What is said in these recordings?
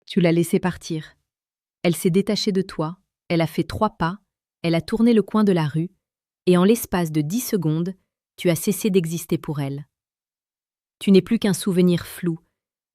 Tu l'as laissée partir. Elle s'est détachée de toi, elle a fait 3 pas, elle a tourné le coin de la rue, et en l'espace de 10 secondes, tu as cessé d'exister pour elle. Tu n'es plus qu'un souvenir flou,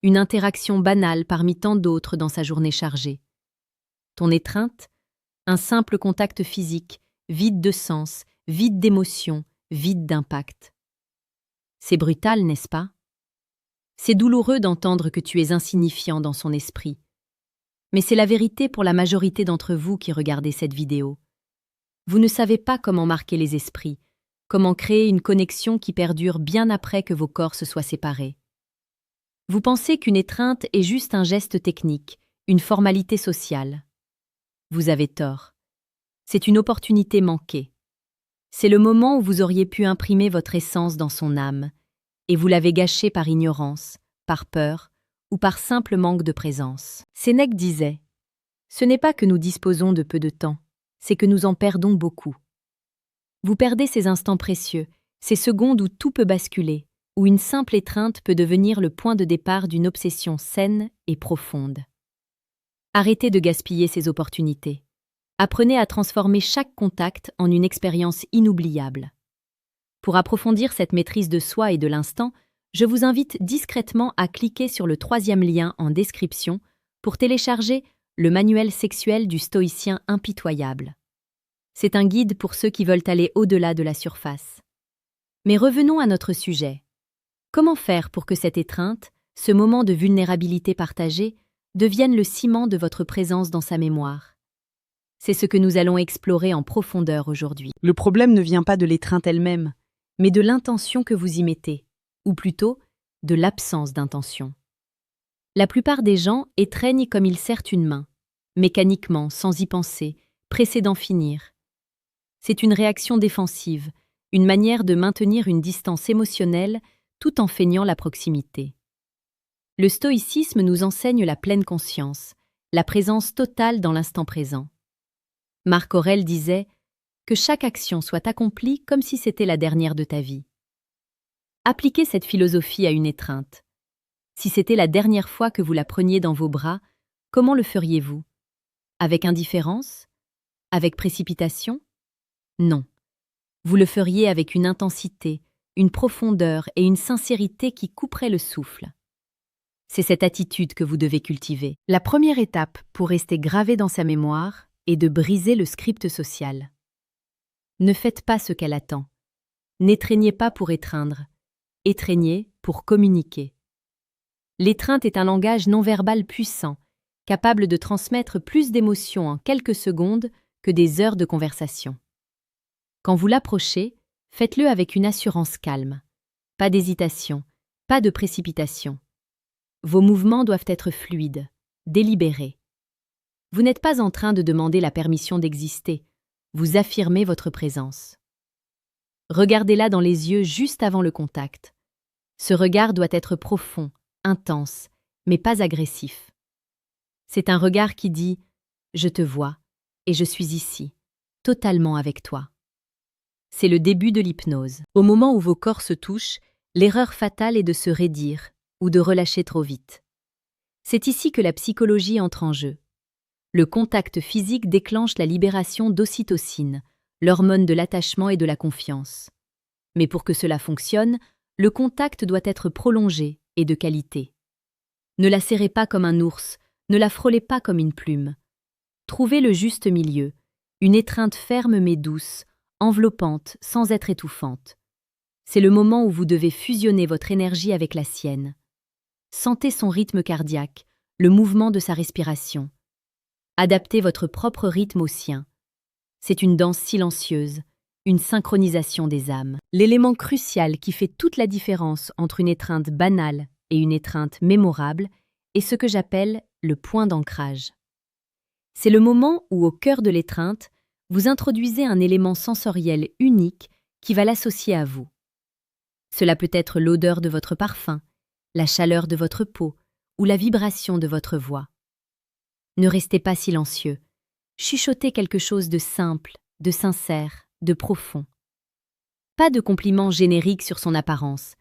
une interaction banale parmi tant d'autres dans sa journée chargée. Ton étreinte, un simple contact physique, vide de sens, vide d'émotion, vide d'impact. C'est brutal, n'est-ce pas? C'est douloureux d'entendre que tu es insignifiant dans son esprit. Mais c'est la vérité pour la majorité d'entre vous qui regardez cette vidéo. Vous ne savez pas comment marquer les esprits, comment créer une connexion qui perdure bien après que vos corps se soient séparés. Vous pensez qu'une étreinte est juste un geste technique, une formalité sociale. Vous avez tort. C'est une opportunité manquée. C'est le moment où vous auriez pu imprimer votre essence dans son âme, et vous l'avez gâchée par ignorance, par peur ou par simple manque de présence. Sénèque disait « Ce n'est pas que nous disposons de peu de temps, c'est que nous en perdons beaucoup. » Vous perdez ces instants précieux, ces secondes où tout peut basculer, où une simple étreinte peut devenir le point de départ d'une obsession saine et profonde. Arrêtez de gaspiller ces opportunités. Apprenez à transformer chaque contact en une expérience inoubliable. Pour approfondir cette maîtrise de soi et de l'instant, je vous invite discrètement à cliquer sur le 3e lien en description pour télécharger le manuel sexuel du stoïcien impitoyable. C'est un guide pour ceux qui veulent aller au-delà de la surface. Mais revenons à notre sujet. Comment faire pour que cette étreinte, ce moment de vulnérabilité partagée, devienne le ciment de votre présence dans sa mémoire? C'est ce que nous allons explorer en profondeur aujourd'hui. Le problème ne vient pas de l'étreinte elle-même, mais de l'intention que vous y mettez, ou plutôt de l'absence d'intention. La plupart des gens étreignent comme ils serrent une main, mécaniquement, sans y penser, pressés d'en finir. C'est une réaction défensive, une manière de maintenir une distance émotionnelle tout en feignant la proximité. Le stoïcisme nous enseigne la pleine conscience, la présence totale dans l'instant présent. Marc Aurèle disait « Que chaque action soit accomplie comme si c'était la dernière de ta vie ». Appliquez cette philosophie à une étreinte. Si c'était la dernière fois que vous la preniez dans vos bras, comment le feriez-vous? Avec indifférence? Avec précipitation? Non. Vous le feriez avec une intensité, une profondeur et une sincérité qui couperaient le souffle. C'est cette attitude que vous devez cultiver. La première étape pour rester gravé dans sa mémoire est de briser le script social. Ne faites pas ce qu'elle attend. N'étreignez pas pour étreindre. Étreignez pour communiquer. L'étreinte est un langage non-verbal puissant, capable de transmettre plus d'émotions en quelques secondes que des heures de conversation. Quand vous l'approchez, faites-le avec une assurance calme. Pas d'hésitation, pas de précipitation. Vos mouvements doivent être fluides, délibérés. Vous n'êtes pas en train de demander la permission d'exister, vous affirmez votre présence. Regardez-la dans les yeux juste avant le contact. Ce regard doit être profond, intense, mais pas agressif. C'est un regard qui dit « Je te vois et je suis ici, totalement avec toi ». C'est le début de l'hypnose. Au moment où vos corps se touchent, l'erreur fatale est de se raidir ou de relâcher trop vite. C'est ici que la psychologie entre en jeu. Le contact physique déclenche la libération d'ocytocine, l'hormone de l'attachement et de la confiance. Mais pour que cela fonctionne, le contact doit être prolongé et de qualité. Ne la serrez pas comme un ours, ne la frôlez pas comme une plume. Trouvez le juste milieu, une étreinte ferme mais douce, enveloppante sans être étouffante. C'est le moment où vous devez fusionner votre énergie avec la sienne. Sentez son rythme cardiaque, le mouvement de sa respiration. Adaptez votre propre rythme au sien. C'est une danse silencieuse, une synchronisation des âmes. L'élément crucial qui fait toute la différence entre une étreinte banale et une étreinte mémorable est ce que j'appelle le point d'ancrage. C'est le moment où, au cœur de l'étreinte, vous introduisez un élément sensoriel unique qui va l'associer à vous. Cela peut être l'odeur de votre parfum, la chaleur de votre peau ou la vibration de votre voix. Ne restez pas silencieux. Chuchotez quelque chose de simple, de sincère, de profond. Pas de compliments génériques sur son apparence.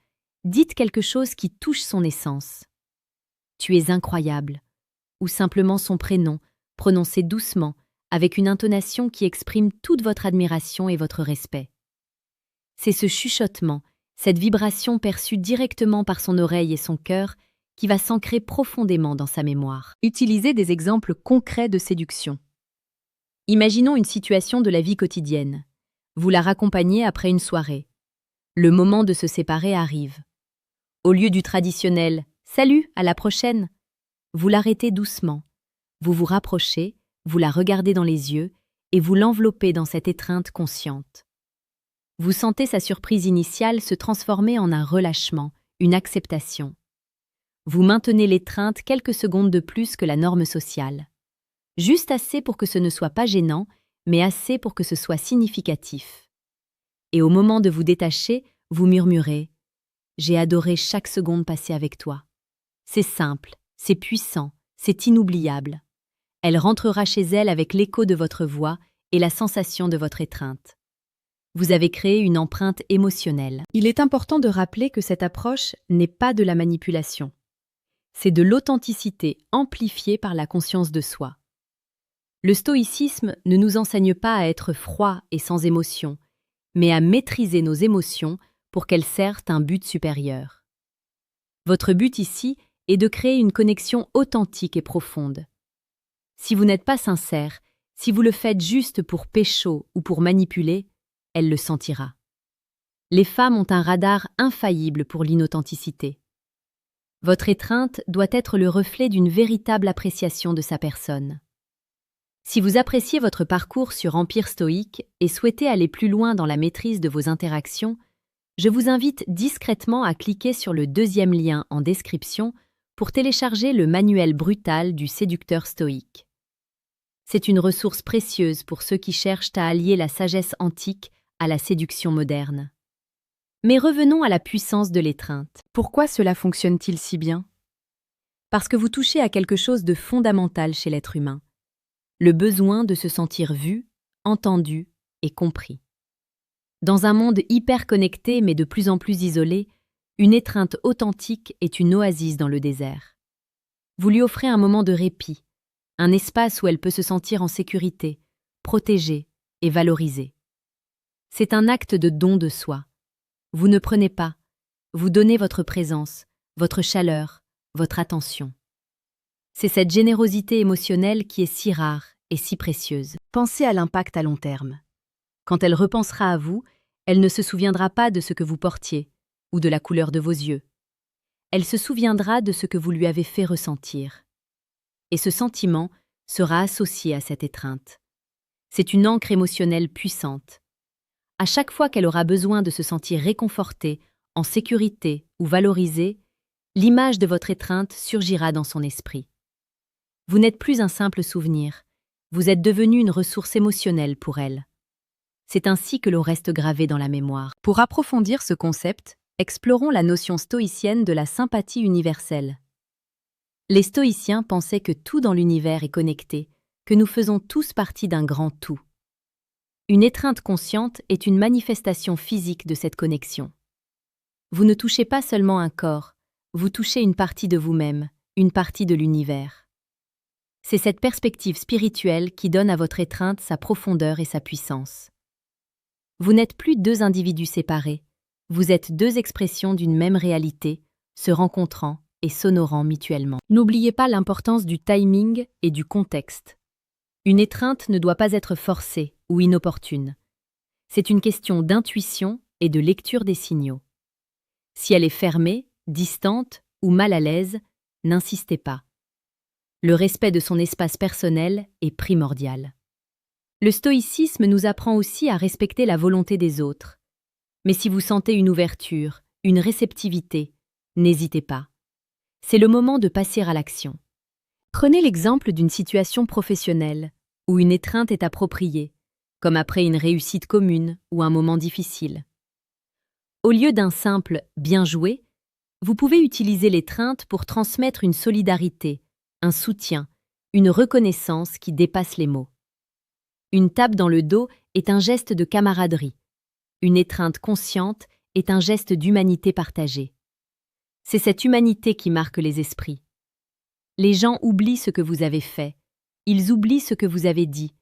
Dites quelque chose qui touche son essence. Tu es incroyable. ou simplement son prénom, prononcé doucement, avec une intonation qui exprime toute votre admiration et votre respect. C'est ce chuchotement, cette vibration perçue directement par son oreille et son cœur, qui va s'ancrer profondément dans sa mémoire. Utilisez des exemples concrets de séduction. Imaginons une situation de la vie quotidienne. Vous la raccompagnez après une soirée. Le moment de se séparer arrive. Au lieu du traditionnel « Salut, à la prochaine », vous l'arrêtez doucement. Vous vous rapprochez, vous la regardez dans les yeux et vous l'enveloppez dans cette étreinte consciente. Vous sentez sa surprise initiale se transformer en un relâchement, une acceptation. Vous maintenez l'étreinte quelques secondes de plus que la norme sociale. Juste assez pour que ce ne soit pas gênant, mais assez pour que ce soit significatif. Et au moment de vous détacher, vous murmurez « J'ai adoré chaque seconde passée avec toi. » C'est simple, c'est puissant, c'est inoubliable. Elle rentrera chez elle avec l'écho de votre voix et la sensation de votre étreinte. Vous avez créé une empreinte émotionnelle. Il est important de rappeler que cette approche n'est pas de la manipulation. C'est de l'authenticité amplifiée par la conscience de soi. Le stoïcisme ne nous enseigne pas à être froid et sans émotion, mais à maîtriser nos émotions pour qu'elles servent un but supérieur. Votre but ici est de créer une connexion authentique et profonde. Si vous n'êtes pas sincère, si vous le faites juste pour pécho ou pour manipuler, elle le sentira. Les femmes ont un radar infaillible pour l'inauthenticité. Votre étreinte doit être le reflet d'une véritable appréciation de sa personne. Si vous appréciez votre parcours sur Empire Stoïque et souhaitez aller plus loin dans la maîtrise de vos interactions, je vous invite discrètement à cliquer sur le deuxième lien en description pour télécharger le manuel brutal du séducteur stoïque. C'est une ressource précieuse pour ceux qui cherchent à allier la sagesse antique à la séduction moderne. Mais revenons à la puissance de l'étreinte. Pourquoi cela fonctionne-t-il si bien? Parce que vous touchez à quelque chose de fondamental chez l'être humain. Le besoin de se sentir vu, entendu et compris. Dans un monde hyper connecté mais de plus en plus isolé, une étreinte authentique est une oasis dans le désert. Vous lui offrez un moment de répit, un espace où elle peut se sentir en sécurité, protégée et valorisée. C'est un acte de don de soi. Vous ne prenez pas, vous donnez votre présence, votre chaleur, votre attention. C'est cette générosité émotionnelle qui est si rare et si précieuse. Pensez à l'impact à long terme. Quand elle repensera à vous, elle ne se souviendra pas de ce que vous portiez ou de la couleur de vos yeux. Elle se souviendra de ce que vous lui avez fait ressentir. Et ce sentiment sera associé à cette étreinte. C'est une ancre émotionnelle puissante. À chaque fois qu'elle aura besoin de se sentir réconfortée, en sécurité ou valorisée, l'image de votre étreinte surgira dans son esprit. Vous n'êtes plus un simple souvenir, vous êtes devenu une ressource émotionnelle pour elle. C'est ainsi que l'on reste gravé dans la mémoire. Pour approfondir ce concept, explorons la notion stoïcienne de la sympathie universelle. Les stoïciens pensaient que tout dans l'univers est connecté, que nous faisons tous partie d'un grand tout. Une étreinte consciente est une manifestation physique de cette connexion. Vous ne touchez pas seulement un corps, vous touchez une partie de vous-même, une partie de l'univers. C'est cette perspective spirituelle qui donne à votre étreinte sa profondeur et sa puissance. Vous n'êtes plus deux individus séparés, vous êtes deux expressions d'une même réalité, se rencontrant et s'honorant mutuellement. N'oubliez pas l'importance du timing et du contexte. Une étreinte ne doit pas être forcée ou inopportune. C'est une question d'intuition et de lecture des signaux. Si elle est fermée, distante ou mal à l'aise, n'insistez pas. Le respect de son espace personnel est primordial. Le stoïcisme nous apprend aussi à respecter la volonté des autres. Mais si vous sentez une ouverture, une réceptivité, n'hésitez pas. C'est le moment de passer à l'action. Prenez l'exemple d'une situation professionnelle où une étreinte est appropriée, comme après une réussite commune ou un moment difficile. Au lieu d'un simple « bien joué », vous pouvez utiliser l'étreinte pour transmettre une solidarité, un soutien, une reconnaissance qui dépasse les mots. Une tape dans le dos est un geste de camaraderie. Une étreinte consciente est un geste d'humanité partagée. C'est cette humanité qui marque les esprits. Les gens oublient ce que vous avez fait, ils oublient ce que vous avez dit,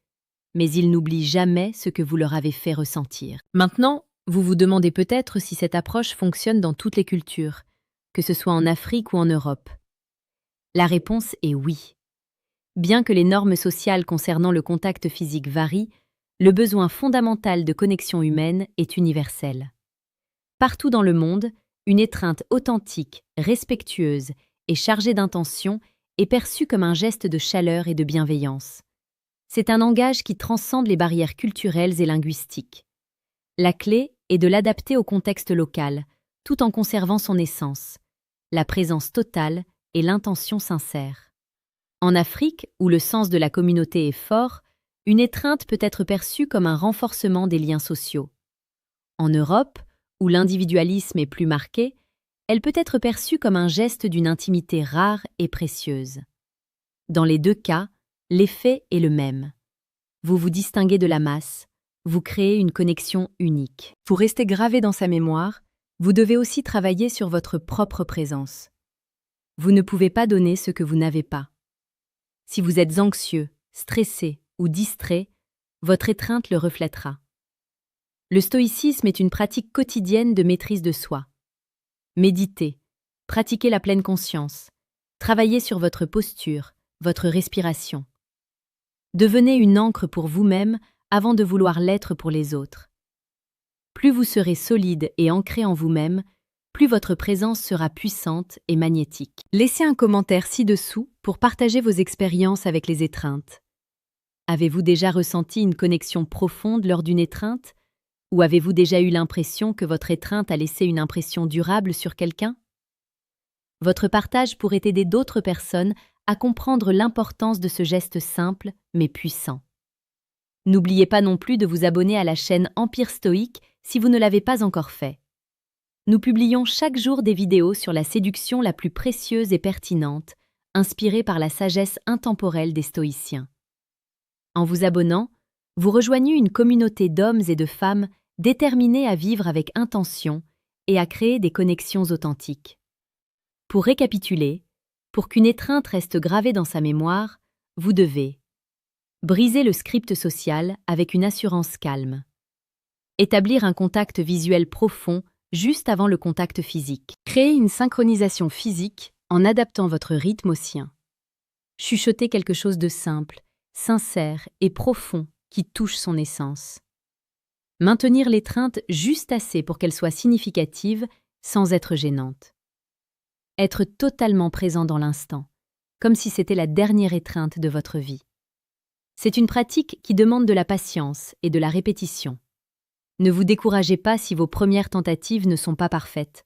mais ils n'oublient jamais ce que vous leur avez fait ressentir. Maintenant, vous vous demandez peut-être si cette approche fonctionne dans toutes les cultures, que ce soit en Afrique ou en Europe. La réponse est oui. Bien que les normes sociales concernant le contact physique varient, le besoin fondamental de connexion humaine est universel. Partout dans le monde, une étreinte authentique, respectueuse et chargée d'intention est perçue comme un geste de chaleur et de bienveillance. C'est un langage qui transcende les barrières culturelles et linguistiques. La clé est de l'adapter au contexte local, tout en conservant son essence, la présence totale et l'intention sincère. En Afrique, où le sens de la communauté est fort, une étreinte peut être perçue comme un renforcement des liens sociaux. En Europe, où l'individualisme est plus marqué, elle peut être perçue comme un geste d'une intimité rare et précieuse. Dans les deux cas, l'effet est le même. Vous vous distinguez de la masse, vous créez une connexion unique. Pour rester gravé dans sa mémoire, vous devez aussi travailler sur votre propre présence. Vous ne pouvez pas donner ce que vous n'avez pas. Si vous êtes anxieux, stressé ou distrait, votre étreinte le reflètera. Le stoïcisme est une pratique quotidienne de maîtrise de soi. Méditez, pratiquez la pleine conscience, travaillez sur votre posture, votre respiration. Devenez une ancre pour vous-même avant de vouloir l'être pour les autres. Plus vous serez solide et ancré en vous-même, plus votre présence sera puissante et magnétique. Laissez un commentaire ci-dessous pour partager vos expériences avec les étreintes. Avez-vous déjà ressenti une connexion profonde lors d'une étreinte? Ou avez-vous déjà eu l'impression que votre étreinte a laissé une impression durable sur quelqu'un? Votre partage pourrait aider d'autres personnes à comprendre l'importance de ce geste simple mais puissant. N'oubliez pas non plus de vous abonner à la chaîne Empire Stoïque si vous ne l'avez pas encore fait. Nous publions chaque jour des vidéos sur la séduction la plus précieuse et pertinente, inspirée par la sagesse intemporelle des stoïciens. En vous abonnant, vous rejoignez une communauté d'hommes et de femmes déterminés à vivre avec intention et à créer des connexions authentiques. Pour récapituler, pour qu'une étreinte reste gravée dans sa mémoire, vous devez briser le script social avec une assurance calme, établir un contact visuel profond juste avant le contact physique, créer une synchronisation physique en adaptant votre rythme au sien, chuchoter quelque chose de simple, sincère et profond qui touche son essence. Maintenir l'étreinte juste assez pour qu'elle soit significative sans être gênante. Être totalement présent dans l'instant, comme si c'était la dernière étreinte de votre vie. C'est une pratique qui demande de la patience et de la répétition. Ne vous découragez pas si vos premières tentatives ne sont pas parfaites.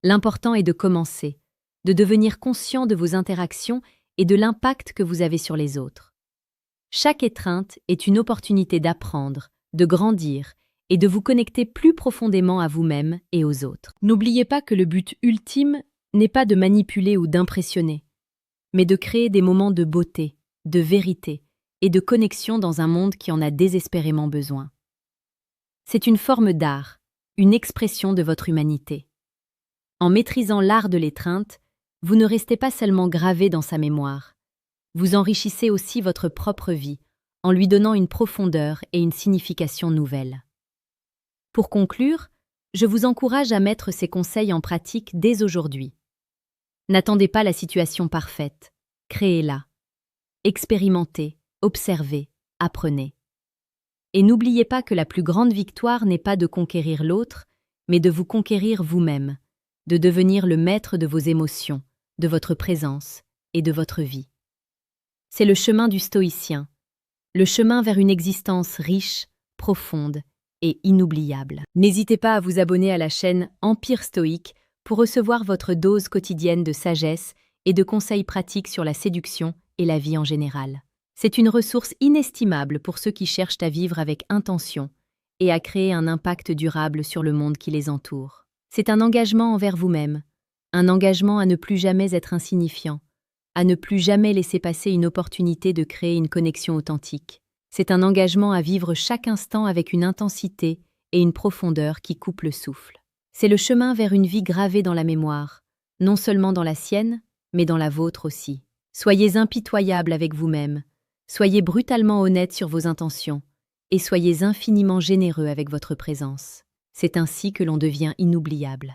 L'important est de commencer, de devenir conscient de vos interactions et de l'impact que vous avez sur les autres. Chaque étreinte est une opportunité d'apprendre, de grandir et de vous connecter plus profondément à vous-même et aux autres. N'oubliez pas que le but ultime n'est pas de manipuler ou d'impressionner, mais de créer des moments de beauté, de vérité et de connexion dans un monde qui en a désespérément besoin. C'est une forme d'art, une expression de votre humanité. En maîtrisant l'art de l'étreinte, vous ne restez pas seulement gravé dans sa mémoire. Vous enrichissez aussi votre propre vie, en lui donnant une profondeur et une signification nouvelle. Pour conclure, je vous encourage à mettre ces conseils en pratique dès aujourd'hui. N'attendez pas la situation parfaite, créez-la. Expérimentez, observez, apprenez. Et n'oubliez pas que la plus grande victoire n'est pas de conquérir l'autre, mais de vous conquérir vous-même, de devenir le maître de vos émotions, de votre présence et de votre vie. C'est le chemin du stoïcien, le chemin vers une existence riche, profonde et inoubliable. N'hésitez pas à vous abonner à la chaîne Empire Stoïque pour recevoir votre dose quotidienne de sagesse et de conseils pratiques sur la séduction et la vie en général. C'est une ressource inestimable pour ceux qui cherchent à vivre avec intention et à créer un impact durable sur le monde qui les entoure. C'est un engagement envers vous-même, un engagement à ne plus jamais être insignifiant, à ne plus jamais laisser passer une opportunité de créer une connexion authentique. C'est un engagement à vivre chaque instant avec une intensité et une profondeur qui coupe le souffle. C'est le chemin vers une vie gravée dans la mémoire, non seulement dans la sienne, mais dans la vôtre aussi. Soyez impitoyable avec vous-même, soyez brutalement honnête sur vos intentions, et soyez infiniment généreux avec votre présence. C'est ainsi que l'on devient inoubliable.